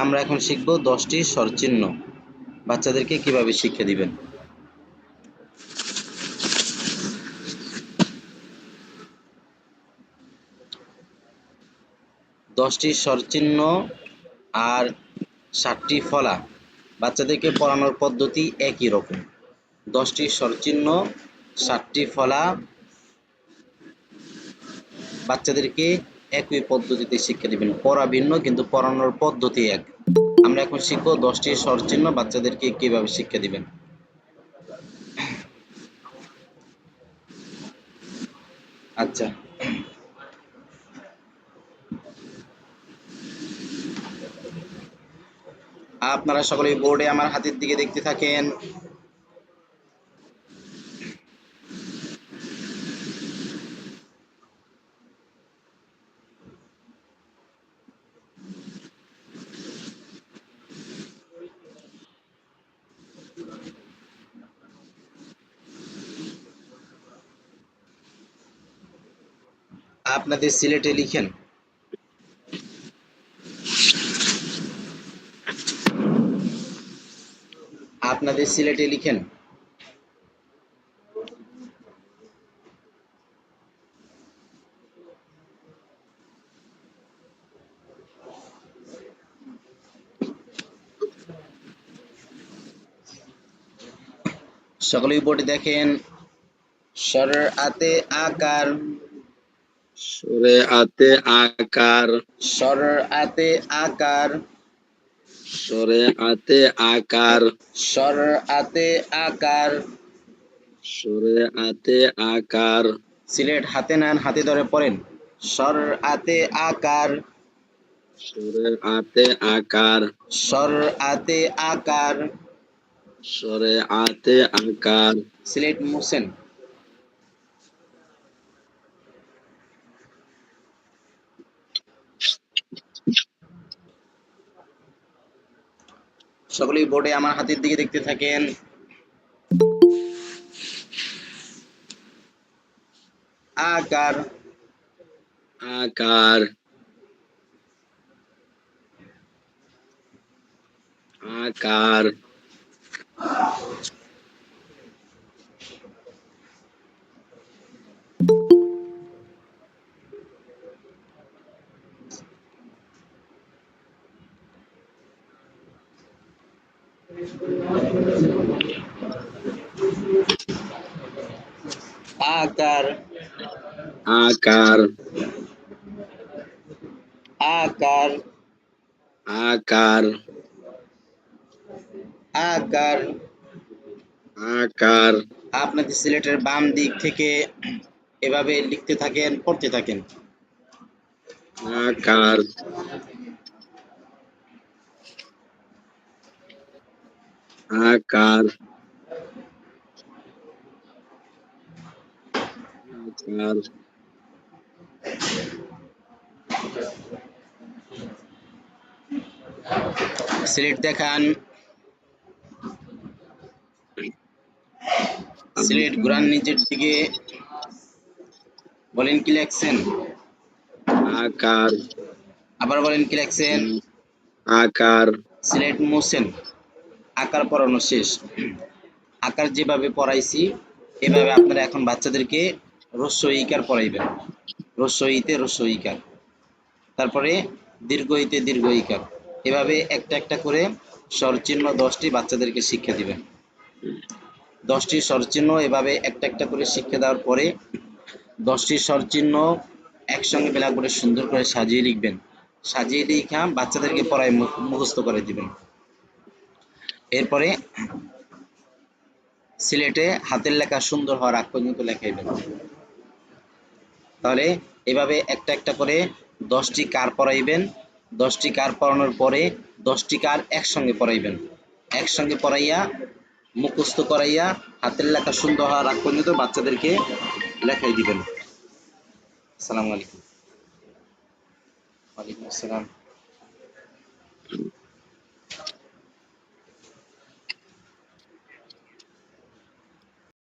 আমরা এখন শিখব 10টি স্বরচিহ্ন বাচ্চাদেরকে কিভাবে শিক্ষা দিবেন। দশটি স্বরচিহ্ন আর 7টি ফলা বাচ্চাদেরকে পড়ানোর পদ্ধতি একই রকম। 10টি স্বরচিহ্ন 7টি ফলা বাচ্চাদেরকে একই পদ্ধতিতে শিক্ষা দিবেন। পড়া ভিন্ন কিন্তু পড়ানোর পদ্ধতি এক। আমরা এখন শিখব 10টি স্বরচিহ্ন বাচ্চাদেরকে কিভাবে শিক্ষা দিবেন। আচ্ছা, আপনারা সকলে বোর্ডে আমার হাতের দিকে দেখতে থাকেন। আপনাদের সিলেটে লিখেন। আপনাদের সিলেটে লিখেন। সকলেই বোর্ডে দেখেন। স্বরের আতে আকার, সরে আতে আকার, স্বরের আতে আকার, সরে আতে আকার, স্বরের আতে আকার। সরে আতে আকার, সিলেট হাতে নেন, হাতে ধরে পড়েন। স্বরের আতে আকার, সরে আতে আকার, স্বরের আতে আকার। সরে আতে আকার। সিলেট মুছেন। সকলেই বোর্ডে আমার হাতের দিকে দেখতে থাকেন। আকার, আকার, আকার, আকার, আকার, আকার, আকার, আকার। আকার। আপনাদের সিলেটের বাম দিক থেকে এভাবে লিখতে থাকেন, পড়তে থাকেন। আকার, আকার, আকার। সিলেট দেখান। সিলেট ঘুরান নিচের দিকে। বলেন কি লেখছেন। আকার, আবার বলেন কি লেখছেন। আকার, সিলেট মুছেন। আকার পড়ানো শেষ। আকার যেভাবে পড়াইছি এভাবে আপনারা এখন বাচ্চাদেরকে হ্রস্ব ইকার পড়াইবেন। হ্রস্ব ইতে হ্রস্ব ইকার, তারপরে দীর্ঘ ইতে দীর্ঘ ইকার। এভাবে একটা একটা করে স্বরচিহ্ন 10টি বাচ্চাদেরকে শিক্ষা দিবেন। 10টি স্বরচিহ্ন এভাবে একটা একটা করে শিক্ষা দেওয়ার পরে 10টি স্বরচিহ্ন একসঙ্গে ব্ল্যাকবোর্ডে সুন্দর করে সাজিয়ে লিখবেন। সাজিয়ে লিখা বাচ্চাদেরকে পড়ায় মুখস্থ করে দিবেন। এরপরে সিলেটে হাতের লেখা সুন্দর হওয়ার আগ পর্যন্ত লেখাইবেন। তাহলে এভাবে একটা একটা করে 10টি কার পড়াইবেন। 10টি কার পড়ানোর পরে 10টি কার একসঙ্গে পড়াইবেন। একসঙ্গে পড়াইয়া মুখস্থ করাইয়া হাতের লেখা সুন্দর হওয়ার আগ পর্যন্ত বাচ্চাদেরকে লেখাই দিবেন। আসসালামু আলাইকুম। ওয়ালাইকুম আসসালাম।